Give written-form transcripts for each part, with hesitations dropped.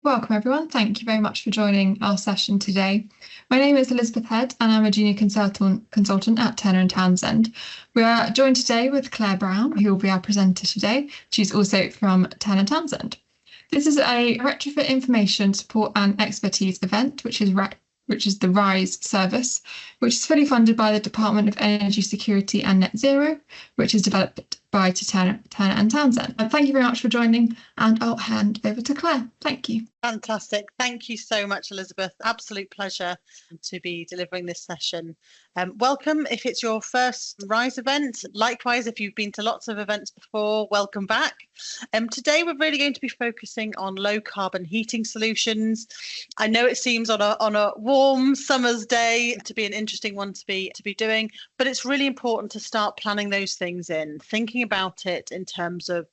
Welcome everyone. Thank you very much for joining our session today. My name is Elizabeth Head and I'm a junior consultant at Turner & Townsend. We are joined today with Claire Brown, who will be our presenter today. She's also from Turner & Townsend. This is a retrofit information support and expertise event, which is the RISE service, which is fully funded by the Department of Energy Security and Net Zero, which is developed by Turner & Townsend. Thank you very much for joining, and I'll hand over to Claire. Thank you. Fantastic. Thank you so much, Elizabeth. Absolute pleasure to be delivering this session. Welcome if it's your first RISE event. Likewise, if you've been to lots of events before, welcome back. Today, we're really going to be focusing on low carbon heating solutions. I know it seems on a warm summer's day to be an interesting one to be doing, but it's really important to start planning those things in, thinking about it in terms of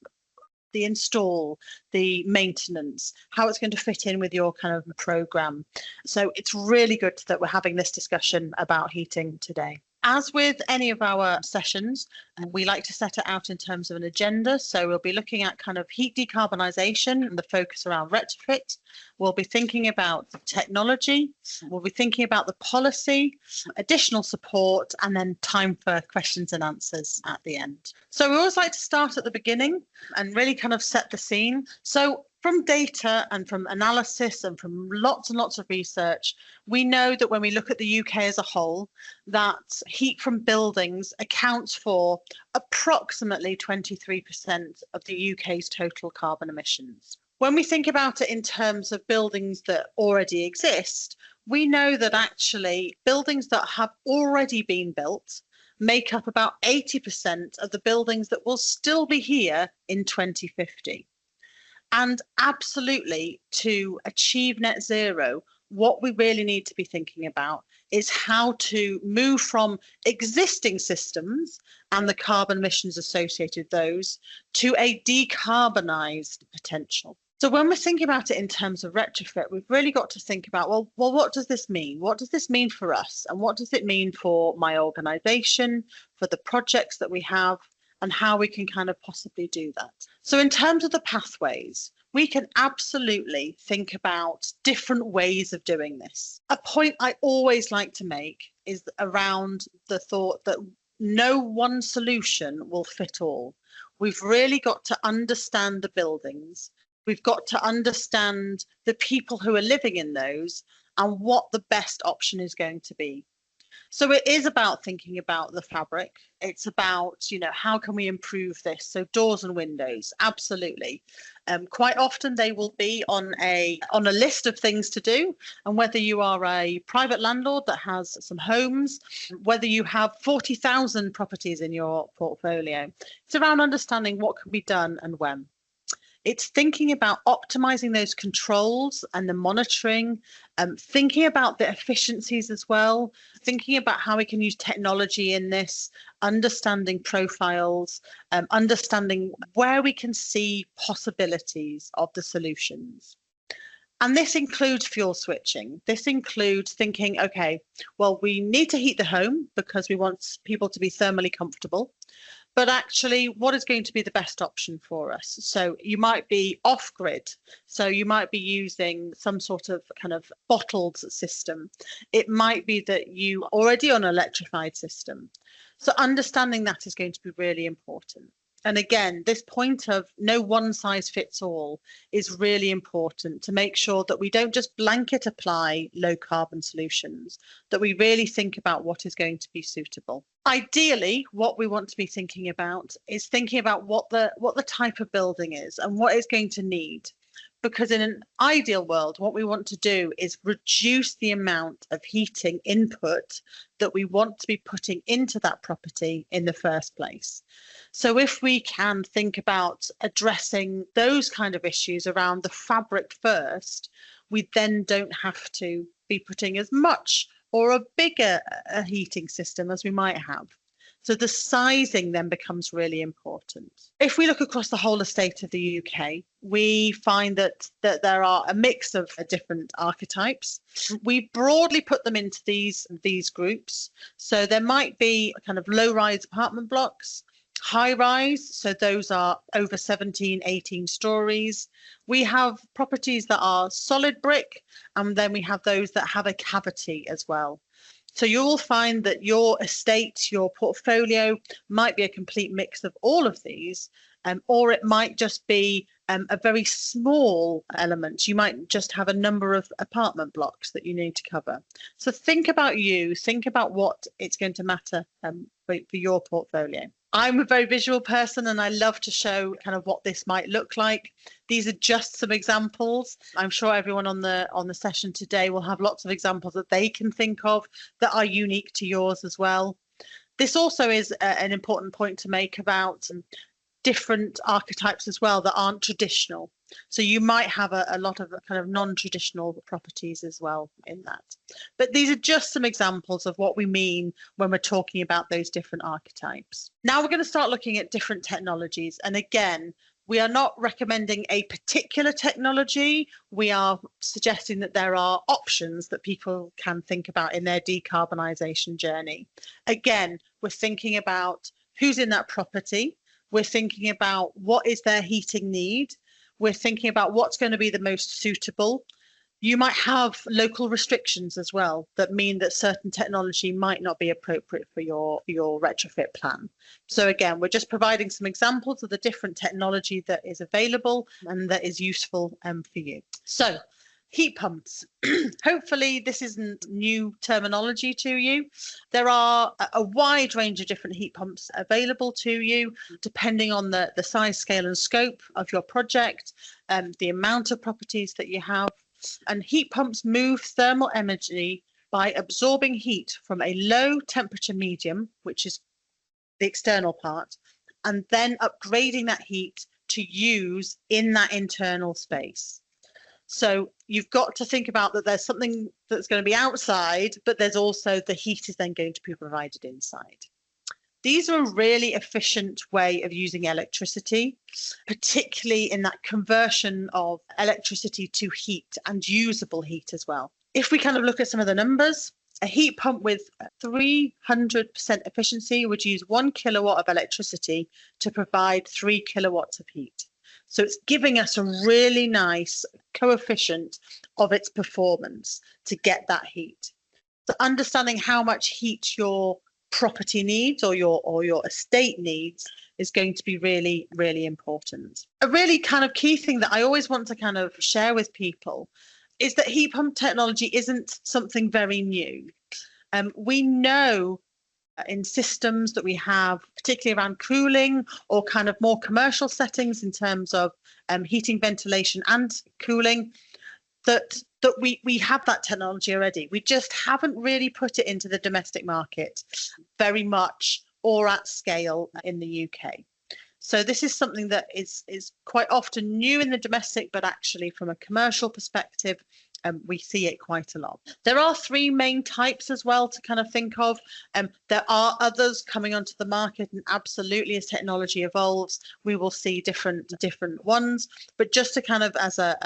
the install, the maintenance, how it's going to fit in with your kind of program. So it's really good that we're having this discussion about heating today. As with any of our sessions, we like to set it out in terms of an agenda. So we'll be looking at kind of heat decarbonisation and the focus around retrofit. We'll be thinking about technology. We'll be thinking about the policy, additional support, and then time for questions and answers at the end. So we always like to start at the beginning and really kind of set the scene. So from data and from analysis and from lots and lots of research, we know that when we look at the UK as a whole, that heat from buildings accounts for approximately 23% of the UK's total carbon emissions. When we think about it in terms of buildings that already exist, we know that actually buildings that have already been built make up about 80% of the buildings that will still be here in 2050. And absolutely, to achieve net zero, what we really need to be thinking about is how to move from existing systems and the carbon emissions associated with those to a decarbonised potential. So when we're thinking about it in terms of retrofit, we've really got to think about, well, what does this mean? What does this mean for us? And what does it mean for my organisation, for the projects that we have, and how we can kind of possibly do that. So in terms of the pathways, we can absolutely think about different ways of doing this. A point I always like to make is around the thought that no one solution will fit all. We've really got to understand the buildings. We've got to understand the people who are living in those and what the best option is going to be. So it is about thinking about the fabric. It's about, how can we improve this? So doors and windows, absolutely. Quite often they will be on a list of things to do. And whether you are a private landlord that has some homes, whether you have 40,000 properties in your portfolio, it's around understanding what can be done and when. It's thinking about optimizing those controls and the monitoring, thinking about the efficiencies as well, thinking about how we can use technology in this, understanding profiles, understanding where we can see possibilities of the solutions. And this includes fuel switching. This includes thinking, okay, well, we need to heat the home because we want people to be thermally comfortable. But actually, what is going to be the best option for us? So you might be off-grid. So you might be using some sort of kind of bottled system. It might be that you are already on an electrified system. So understanding that is going to be really important. And again, this point of no one size fits all is really important to make sure that we don't just blanket apply low carbon solutions, that we really think about what is going to be suitable. Ideally, what we want to be thinking about is thinking about what the type of building is and what it's going to need. Because in an ideal world, what we want to do is reduce the amount of heating input that we want to be putting into that property in the first place. So if we can think about addressing those kind of issues around the fabric first, we then don't have to be putting as much or a bigger heating system as we might have. So the sizing then becomes really important. If we look across the whole estate of the UK, we find that there are a mix of different archetypes. We broadly put them into these groups. So there might be kind of low-rise apartment blocks. high rise, so those are over 17, 18 stories. We have properties that are solid brick, and then we have those that have a cavity as well. So you'll find that your estate, your portfolio might be a complete mix of all of these, or it might just be a very small element. You might just have a number of apartment blocks that you need to cover. So think about you, think about what it's going to matter for your portfolio. I'm a very visual person and I love to show kind of what this might look like. These are just some examples. I'm sure everyone on the session today will have lots of examples that they can think of that are unique to yours as well. This also is an important point to make about different archetypes as well that aren't traditional. So you might have a lot of kind of non-traditional properties as well in that. But these are just some examples of what we mean when we're talking about those different archetypes. Now we're going to start looking at different technologies. And again, we are not recommending a particular technology. We are suggesting that there are options that people can think about in their decarbonisation journey. Again, we're thinking about who's in that property. We're thinking about what is their heating need. We're thinking about what's going to be the most suitable. You might have local restrictions as well that mean that certain technology might not be appropriate for your retrofit plan. So again, we're just providing some examples of the different technology that is available and that is useful for you. So heat pumps. Hopefully this isn't new terminology to you. There are a wide range of different heat pumps available to you, depending on the size, scale and scope of your project, the amount of properties that you have. And heat pumps move thermal energy by absorbing heat from a low temperature medium, which is the external part, and then upgrading that heat to use in that internal space. So you've got to think about that there's something that's going to be outside, but there's also the heat is then going to be provided inside. These are a really efficient way of using electricity, particularly in that conversion of electricity to heat and usable heat as well. If we kind of look at some of the numbers, a heat pump with 300% efficiency would use 1 kilowatt of electricity to provide 3 kilowatts of heat. So it's giving us a really nice coefficient of its performance to get that heat. So understanding how much heat your property needs or your estate needs is going to be really, really important. A really kind of key thing that I always want to kind of share with people is that heat pump technology isn't something very new. We know in systems that we have, particularly around cooling or kind of more commercial settings in terms of heating, ventilation and cooling, that we have that technology already. We just haven't really put it into the domestic market very much or at scale in the UK. So this is something that is quite often new in the domestic, but actually from a commercial perspective, we see it quite a lot. There are 3 main types as well to kind of think of. There are others coming onto the market, and absolutely as technology evolves, we will see different ones. But just to kind of as a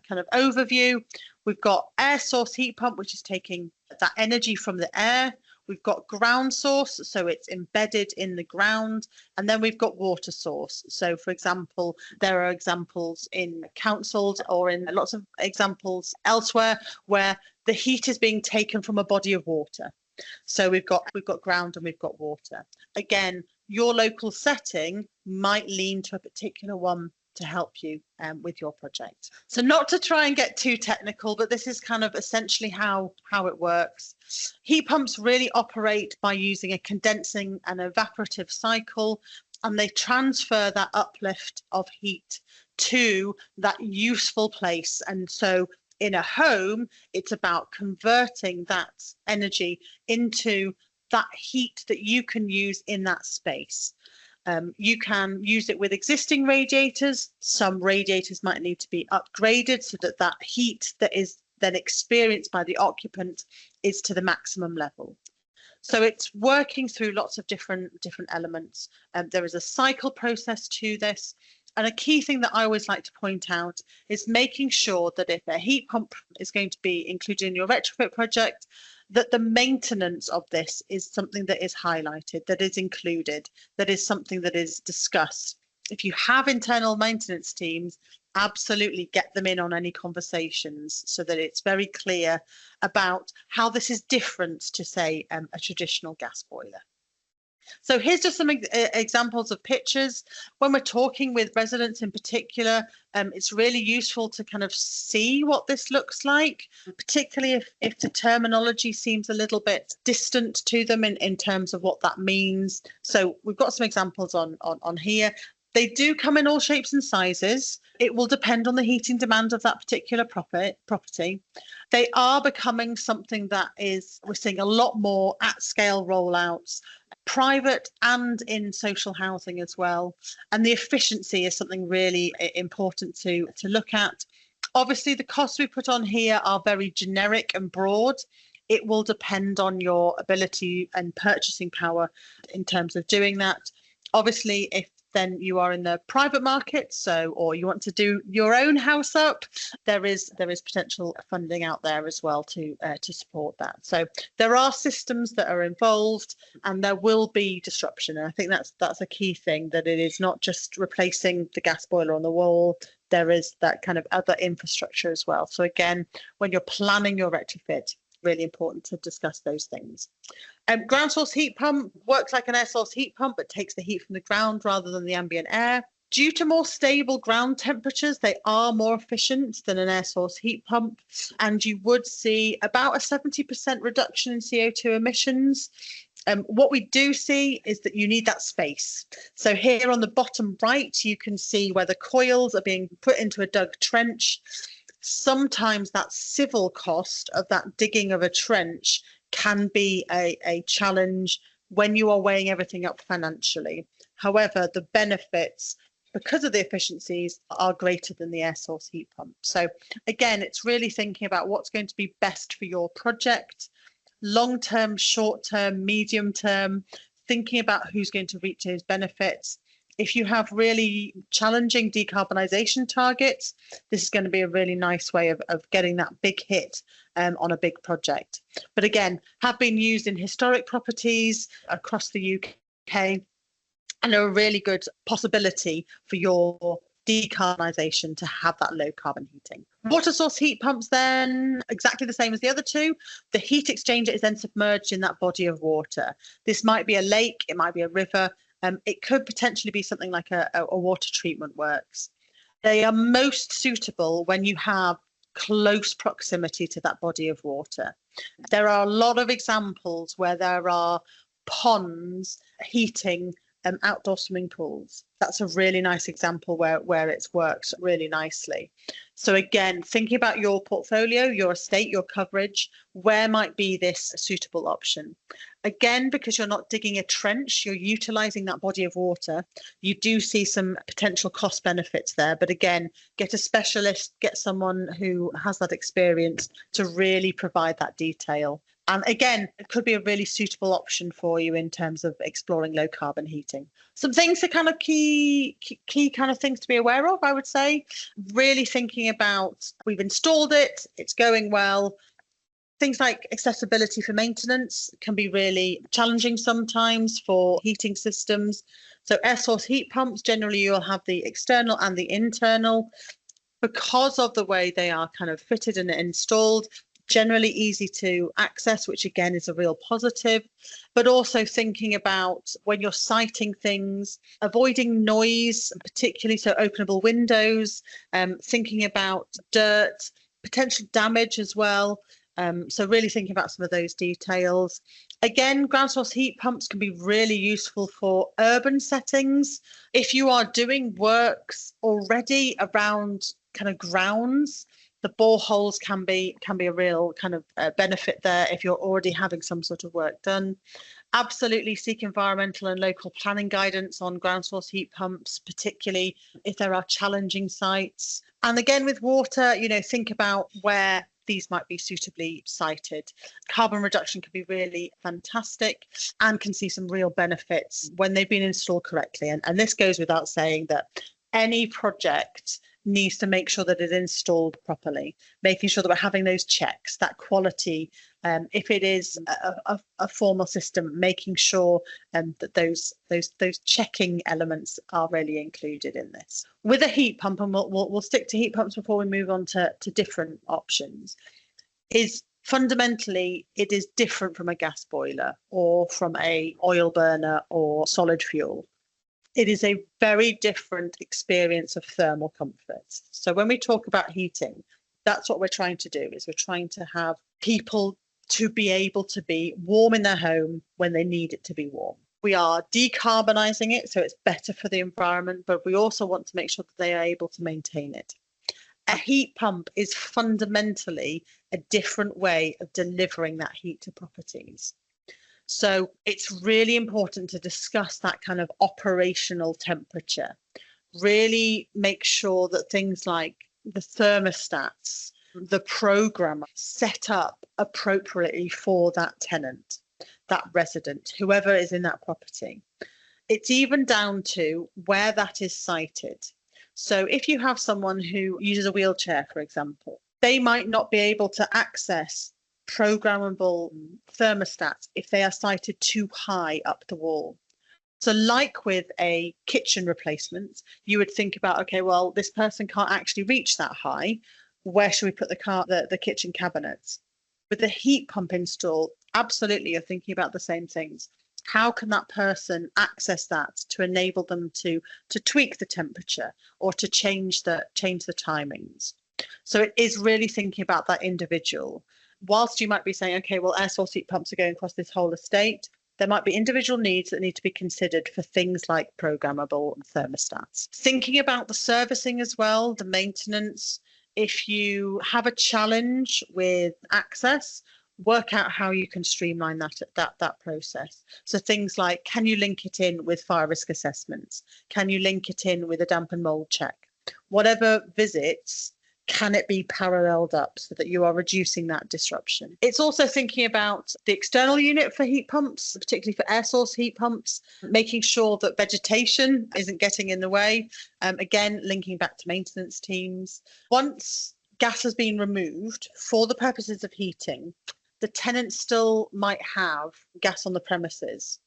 kind of overview, we've got air source heat pump, which is taking that energy from the air. We've got ground source, so it's embedded in the ground. And then we've got water source. So, for example, there are examples in councils or in lots of examples elsewhere where the heat is being taken from a body of water. So we've got ground and we've got water. Again, your local setting might lean to a particular one to help you with your project. So not to try and get too technical, but this is kind of essentially how it works. Heat pumps really operate by using a condensing and evaporative cycle, and they transfer that uplift of heat to that useful place. And so in a home, it's about converting that energy into that heat that you can use in that space. You can use it with existing radiators. Some radiators might need to be upgraded so that that heat that is then experienced by the occupant is to the maximum level. So it's working through lots of different elements. There is a cycle process to this. And a key thing that I always like to point out is making sure that if a heat pump is going to be included in your retrofit project, that the maintenance of this is something that is highlighted, that is included, that is something that is discussed. If you have internal maintenance teams, absolutely get them in on any conversations so that it's very clear about how this is different to, say, a traditional gas boiler. So here's just some examples of pictures. When we're talking with residents in particular, it's really useful to kind of see what this looks like, particularly if the terminology seems a little bit distant to them in terms of what that means. So we've got some examples on here. They do come in all shapes and sizes. It will depend on the heating demand of that particular property. They are becoming something that we're seeing a lot more at scale rollouts, private and in social housing as well. And the efficiency is something really important to look at. Obviously, the costs we put on here are very generic and broad. It will depend on your ability and purchasing power in terms of doing that. Obviously, if then you are in the private market, or you want to do your own house up, there is potential funding out there as well to support that. So there are systems that are involved, and there will be disruption. And I think that's a key thing, that it is not just replacing the gas boiler on the wall. There is that kind of other infrastructure as well. So again, when you're planning your retrofit, really important to discuss those things. Ground source heat pump works like an air source heat pump, but takes the heat from the ground rather than the ambient air. Due to more stable ground temperatures, they are more efficient than an air source heat pump, and you would see about a 70% reduction in CO2 emissions. What we do see is that you need that space. So here on the bottom right, you can see where the coils are being put into a dug trench. Sometimes that civil cost of that digging of a trench can be a challenge when you are weighing everything up financially. However, the benefits, because of the efficiencies, are greater than the air source heat pump. So again, it's really thinking about what's going to be best for your project, long-term, short-term, medium-term, thinking about who's going to reach those benefits. If you have really challenging decarbonisation targets, this is going to be a really nice way of getting that big hit on a big project. But again, have been used in historic properties across the UK, and are a really good possibility for your decarbonisation to have that low carbon heating. Water source heat pumps then, exactly the same as the other two. The heat exchanger is then submerged in that body of water. This might be a lake, it might be a river. It could potentially be something like a water treatment works. They are most suitable when you have close proximity to that body of water. There are a lot of examples where there are ponds heating outdoor swimming pools. That's a really nice example where it's worked really nicely. So again, thinking about your portfolio, your estate, your coverage, where might be this a suitable option? Again, because you're not digging a trench, you're utilising that body of water. You do see some potential cost benefits there. But again, get a specialist, get someone who has that experience to really provide that detail. And again, it could be a really suitable option for you in terms of exploring low carbon heating. Some things to kind of key kind of things to be aware of, I would say. Really thinking about, we've installed it, it's going well. Things like accessibility for maintenance can be really challenging sometimes for heating systems. So air source heat pumps, generally you'll have the external and the internal. Because of the way they are kind of fitted and installed, generally easy to access, which again is a real positive. But also thinking about when you're siting things, avoiding noise, particularly so openable windows, thinking about dirt, potential damage as well. So really thinking about some of those details. Again, ground source heat pumps can be really useful for urban settings. If you are doing works already around kind of grounds, the boreholes can be a real kind of benefit there if you're already having some sort of work done. Absolutely seek environmental and local planning guidance on ground source heat pumps, particularly if there are challenging sites. And again, with water, think about where these might be suitably sited. Carbon reduction can be really fantastic and can see some real benefits when they've been installed correctly. And this goes without saying that any project needs to make sure that it's installed properly, making sure that we're having those checks, that quality If it is a formal system, making sure that those checking elements are really included in this. With a heat pump, and we'll stick to heat pumps before we move on to different options, is fundamentally it is different from a gas boiler or from a oil burner or solid fuel. It is a very different experience of thermal comfort. So when we talk about heating, that's what we're trying to do, is we're trying to have people to be able to be warm in their home when they need it to be warm. We are decarbonising it, so it's better for the environment, but we also want to make sure that they are able to maintain it. A heat pump is fundamentally a different way of delivering that heat to properties. So it's really important to discuss that kind of operational temperature. Really make sure that things like the thermostats, the program set up appropriately for that tenant, that resident, whoever is in that property. It's even down to where that is sited. So if you have someone who uses a wheelchair, for example, they might not be able to access programmable thermostats if they are sited too high up the wall. So like with a kitchen replacement, you would think about, okay, well, this person can't actually reach that high. Where should we put the kitchen cabinets? With the heat pump install, absolutely, you're thinking about the same things. How can that person access that to enable them to tweak the temperature or to change the timings? So it is really thinking about that individual. Whilst you might be saying, okay, well, air source heat pumps are going across this whole estate, there might be individual needs that need to be considered for things like programmable thermostats. Thinking about the servicing as well, the maintenance. If you have a challenge with access, work out how you can streamline that process. So things like, can you link it in with fire risk assessments? Can you link it in with a damp and mold check? Whatever visits, can it be paralleled up so that you are reducing that disruption? It's also thinking about the external unit for heat pumps, particularly for air source heat pumps, making sure that vegetation isn't getting in the way. Again, linking back to maintenance teams. Once gas has been removed for the purposes of heating, the tenant still might have gas on the premises.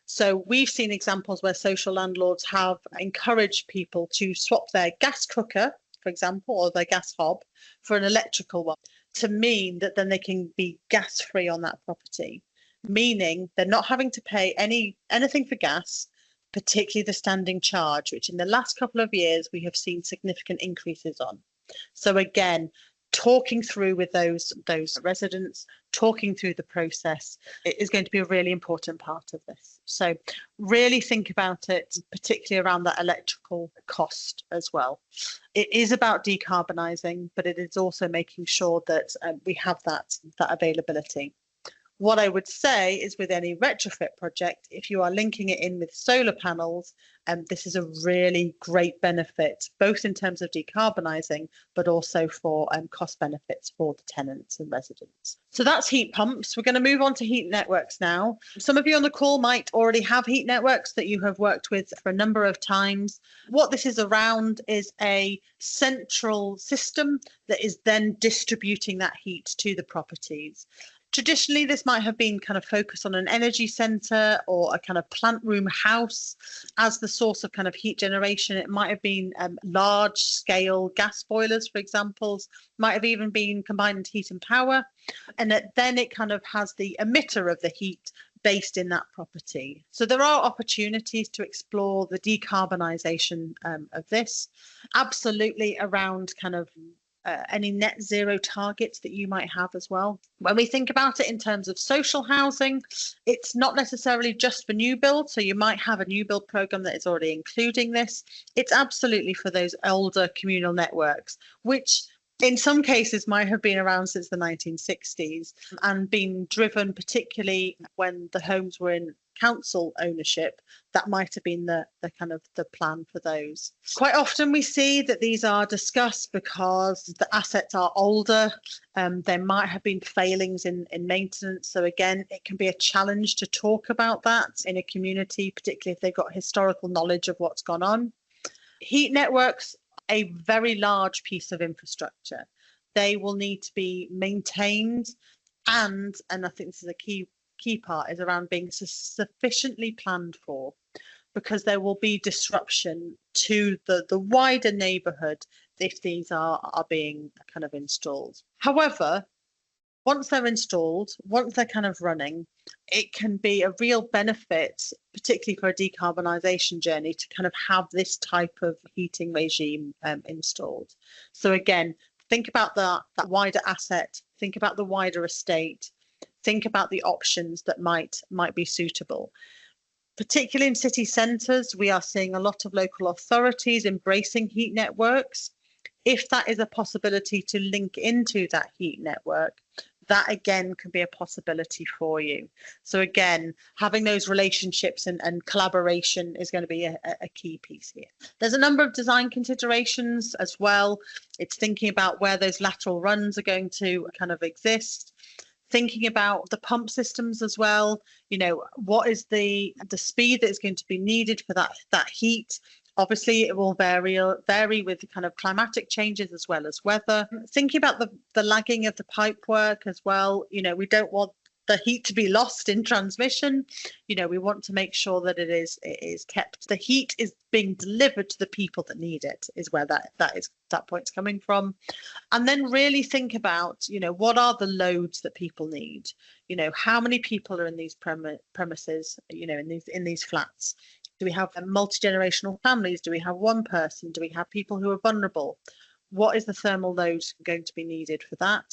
So we've seen examples where social landlords have encouraged people to swap their gas cooker, for example, or their gas hob for an electrical one, to mean that then they can be gas free on that property, meaning they're not having to pay anything for gas, particularly the standing charge, which in the last couple of years we have seen significant increases on. So again, talking through with those residents, talking through the process is going to be a really important part of this. So really think about it, particularly around that electrical cost as well. It is about decarbonising, but it is also making sure that we have that availability. What I would say is with any retrofit project, if you are linking it in with solar panels, this is a really great benefit, both in terms of decarbonising, but also for cost benefits for the tenants and residents. So that's heat pumps. We're going to move on to heat networks now. Some of you on the call might already have heat networks that you have worked with for a number of times. What this is around is a central system that is then distributing that heat to the properties. Traditionally, this might have been kind of focused on an energy centre or a kind of plant room house as the source of kind of heat generation. It might have been large scale gas boilers, for example, might have even been combined heat and power. And then it kind of has the emitter of the heat based in that property. So there are opportunities to explore the decarbonisation of this. Absolutely around kind of any net zero targets that you might have as well. When we think about it in terms of social housing, it's not necessarily just for new build. So you might have a new build program that is already including this. It's absolutely for those older communal networks, which in some cases might have been around since the 1960s and been driven particularly when the homes were in council ownership. That might have been the kind of the plan for those. Quite often we see that these are discussed because the assets are older. There might have been failings in maintenance. So again, it can be a challenge to talk about that in a community, particularly if they've got historical knowledge of what's gone on. Heat networks, a very large piece of infrastructure. They will need to be maintained And I think this is a key part, is around being sufficiently planned for, because there will be disruption to the wider neighbourhood if these are being kind of installed. However, once they're installed, once they're kind of running, it can be a real benefit, particularly for a decarbonisation journey, to kind of have this type of heating regime installed. So again, think about that wider asset, think about the wider estate, think about the options that might be suitable. Particularly in city centres, we are seeing a lot of local authorities embracing heat networks. If that is a possibility to link into that heat network, that again can be a possibility for you. So again, having those relationships and collaboration is going to be a key piece here. There's a number of design considerations as well. It's thinking about where those lateral runs are going to kind of exist. Thinking about the pump systems as well, what is the speed that is going to be needed for that heat. Obviously, it will vary with kind of climatic changes as well as weather. Thinking about the lagging of the pipe work as well. We don't want the heat to be lost in transmission. We want to make sure that it is kept. The heat is being delivered to the people that need it, is where that point's coming from. And then really think about, what are the loads that people need? How many people are in these premises, in these flats? Do we have multi-generational families? Do we have one person? Do we have people who are vulnerable? What is the thermal load going to be needed for that?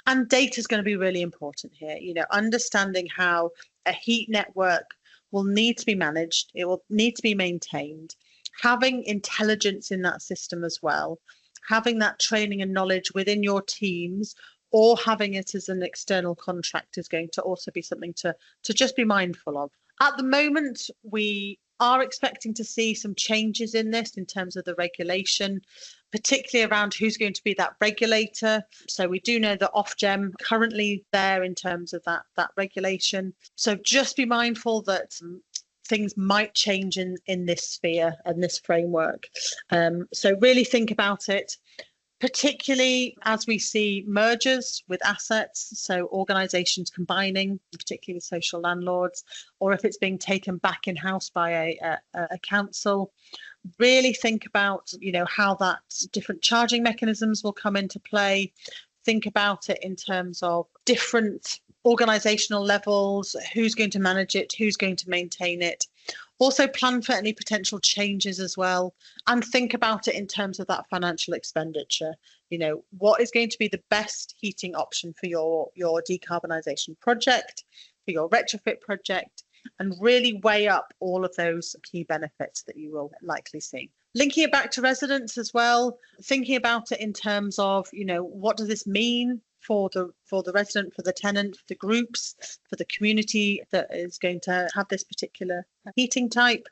And data is going to be really important here. Understanding how a heat network will need to be managed, it will need to be maintained, having intelligence in that system as well, having that training and knowledge within your teams, or having it as an external contract is going to also be something to just be mindful of. At the moment, we are expecting to see some changes in this in terms of the regulation, particularly around who's going to be that regulator. So we do know that Ofgem currently there in terms of that regulation. So just be mindful that things might change in this sphere and this framework. So really think about it, particularly as we see mergers with assets, so organisations combining, particularly with social landlords, or if it's being taken back in-house by a council. Really think about, how that different charging mechanisms will come into play. Think about it in terms of different organisational levels, who's going to manage it, who's going to maintain it. Also plan for any potential changes as well, and think about it in terms of that financial expenditure. What is going to be the best heating option for your decarbonisation project, for your retrofit project, and really weigh up all of those key benefits that you will likely see. Linking it back to residents as well, thinking about it in terms of, what does this mean for the resident, for the tenant, for the groups, for the community that is going to have this particular heating type.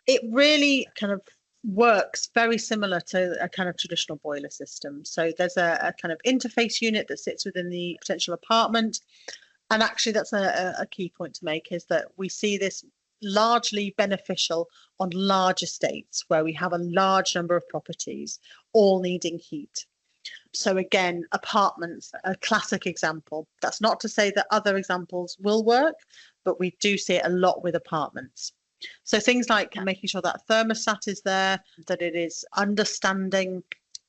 It really kind of works very similar to a kind of traditional boiler system. So there's a kind of interface unit that sits within the potential apartment. And actually, that's a key point to make, is that we see this largely beneficial on large estates where we have a large number of properties all needing heat. So again, apartments, a classic example. That's not to say that other examples will work, but we do see it a lot with apartments. So things like making sure that thermostat is there, that it is understanding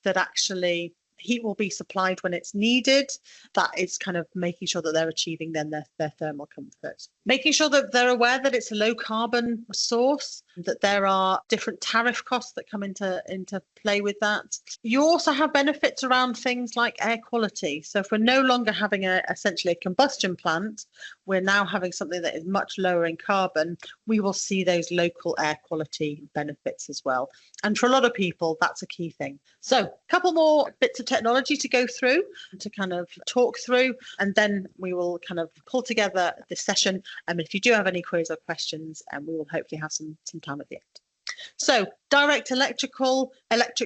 that actually heat will be supplied when it's needed. That is kind of making sure that they're achieving then their thermal comfort. Making sure that they're aware that it's a low carbon source, that there are different tariff costs that come into play with that. You also have benefits around things like air quality. So if we're no longer having essentially a combustion plant, we're now having something that is much lower in carbon. We will see those local air quality benefits as well. And for a lot of people, that's a key thing. So a couple more bits of technology to go through, to kind of talk through, and then we will kind of pull together this session. And if you do have any queries or questions, we will hopefully have some time at the end. So direct electric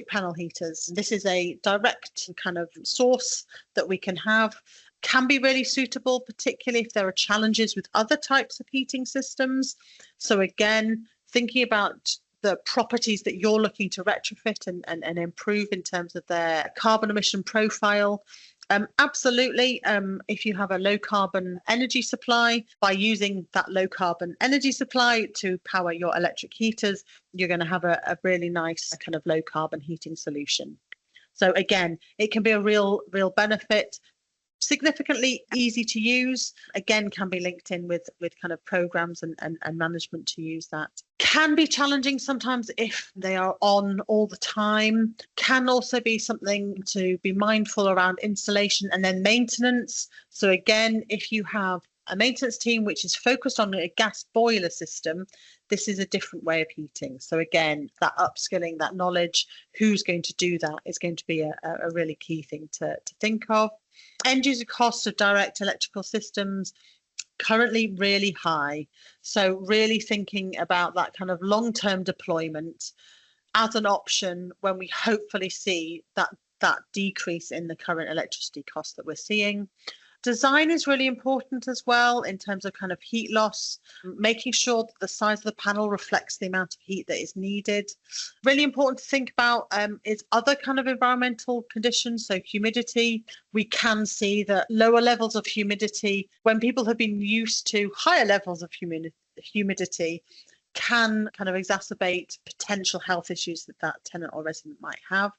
panel heaters. This is a direct kind of source that we can have. Can be really suitable, particularly if there are challenges with other types of heating systems. So again, thinking about the properties that you're looking to retrofit and improve in terms of their carbon emission profile, Absolutely. If you have a low carbon energy supply, by using that low carbon energy supply to power your electric heaters, you're going to have a really nice kind of low carbon heating solution. So again, it can be a real benefit. Significantly easy to use, again, can be linked in with kind of programs and management to use that. Can be challenging sometimes if they are on all the time. Can also be something to be mindful around installation and then maintenance. So again, if you have a maintenance team which is focused on a gas boiler system, this is a different way of heating. So again, that upskilling, that knowledge, who's going to do that is going to be a really key thing to think of. End user costs of direct electrical systems currently really high. So really thinking about that kind of long-term deployment as an option when we hopefully see that decrease in the current electricity cost that we're seeing. Design is really important as well in terms of kind of heat loss, making sure that the size of the panel reflects the amount of heat that is needed. Really important to think about is other kind of environmental conditions, so humidity. We can see that lower levels of humidity, when people have been used to higher levels of humidity, can kind of exacerbate potential health issues that tenant or resident might have.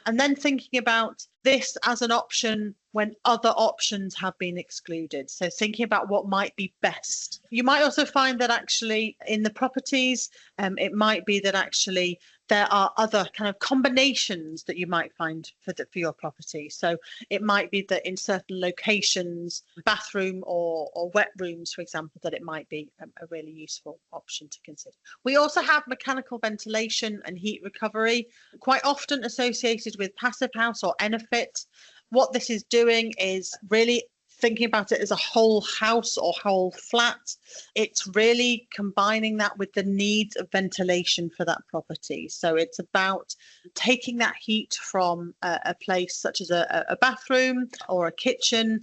And then thinking about this as an option when other options have been excluded. So thinking about what might be best. You might also find that actually in the properties, it might be that actually there are other kind of combinations that you might find for your property. So it might be that in certain locations, bathroom or wet rooms, for example, that it might be a really useful option to consider. We also have mechanical ventilation and heat recovery, quite often associated with passive house or Enefit. What this is doing is really thinking about it as a whole house or whole flat. It's really combining that with the needs of ventilation for that property. So it's about taking that heat from a place such as a bathroom or a kitchen,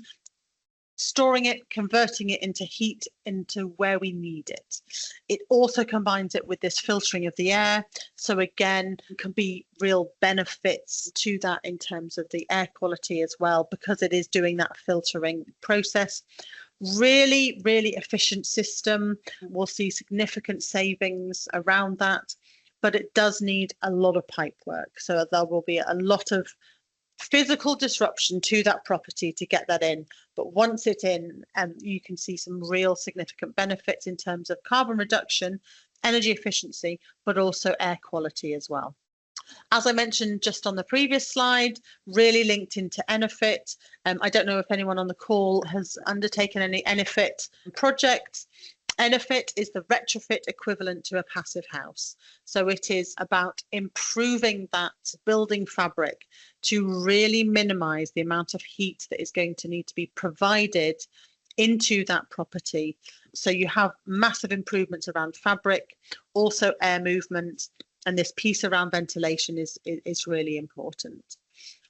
storing it, converting it into heat into where we need it. It also combines it with this filtering of the air. So again, can be real benefits to that in terms of the air quality as well, because it is doing that filtering process. Really, really efficient system. We'll see significant savings around that, but it does need a lot of pipe work. So there will be a lot of physical disruption to that property to get that in, but once it's in, you can see some real significant benefits in terms of carbon reduction, energy efficiency, but also air quality as well. As I mentioned just on the previous slide, really linked into Enefit. I don't know if anyone on the call has undertaken any Enefit projects. Enefit is the retrofit equivalent to a passive house. So it is about improving that building fabric to really minimize the amount of heat that is going to need to be provided into that property. So you have massive improvements around fabric, also air movement, and this piece around ventilation is really important.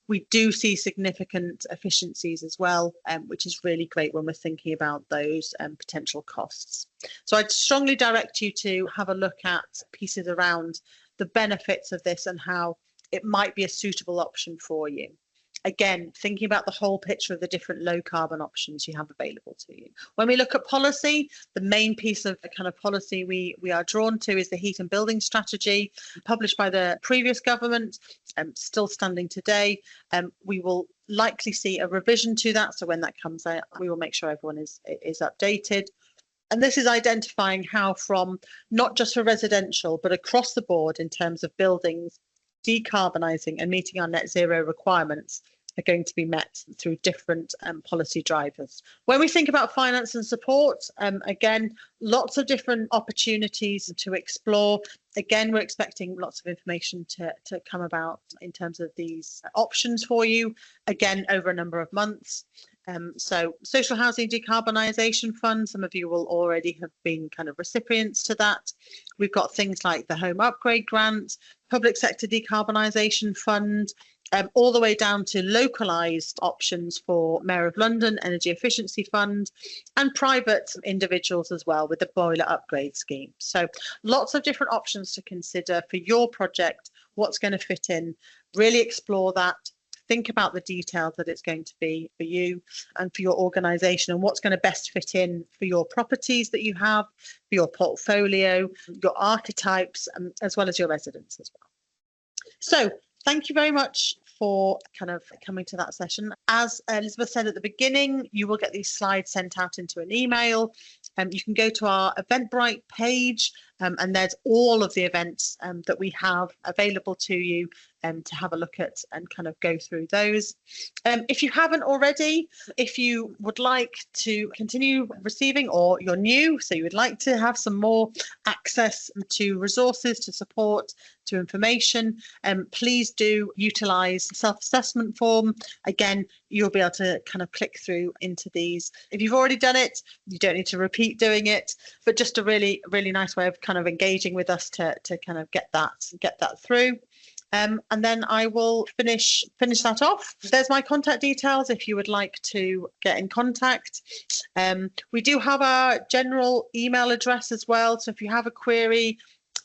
We do see significant efficiencies as well, which is really great when we're thinking about those potential costs. So I'd strongly direct you to have a look at pieces around the benefits of this and how it might be a suitable option for you. Again, thinking about the whole picture of the different low carbon options you have available to you. When we look at policy, the main piece of the kind of policy we are drawn to is the heat and building strategy published by the previous government, still standing today. We will likely see a revision to that. So when that comes out, we will make sure everyone is updated. And this is identifying how from not just for residential, but across the board in terms of buildings, decarbonising and meeting our net zero requirements are going to be met through different policy drivers. When we think about finance and support, again, lots of different opportunities to explore. Again, we're expecting lots of information to come about in terms of these options for you, again, over a number of months. So Social Housing Decarbonisation Fund, some of you will already have been kind of recipients to that. We've got things like the Home Upgrade Grant, Public Sector Decarbonisation Fund, all the way down to localised options for Mayor of London, Energy Efficiency Fund, and private individuals as well with the boiler upgrade scheme. So lots of different options to consider for your project, what's going to fit in, really explore that, think about the details that it's going to be for you and for your organisation, and what's going to best fit in for your properties that you have, for your portfolio, your archetypes, as well as your residents as well. So thank you very much for kind of coming to that session. As Elizabeth said at the beginning, you will get these slides sent out into an email. You can go to our Eventbrite page, and there's all of the events that we have available to you to have a look at and kind of go through those. If you haven't already, if you would like to continue receiving, or you're new, so you would like to have some more access to resources, to support, to information, please do utilise the self-assessment form. Again, you'll be able to kind of click through into these. If you've already done it, you don't need to repeat doing it, but just a really, really nice way of kind of engaging with us to kind of get that through. And then I will finish that off. There's my contact details if you would like to get in contact. We do have our general email address as well. So if you have a query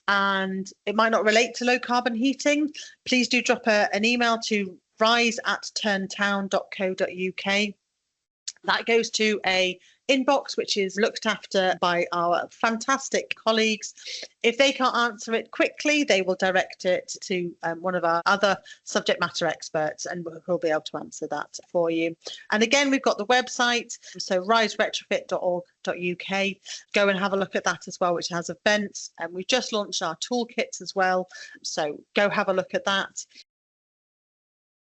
and it might not relate to low carbon heating, please do drop an email to rise@turntown.co.uk. That goes to a inbox which is looked after by our fantastic colleagues. If they can't answer it quickly, they will direct it to one of our other subject matter experts, and we'll be able to answer that for you. And again, we've got the website, so riseretrofit.org.uk. Go and have a look at that as well, which has events, and we've just launched our toolkits as well, so go have a look at that.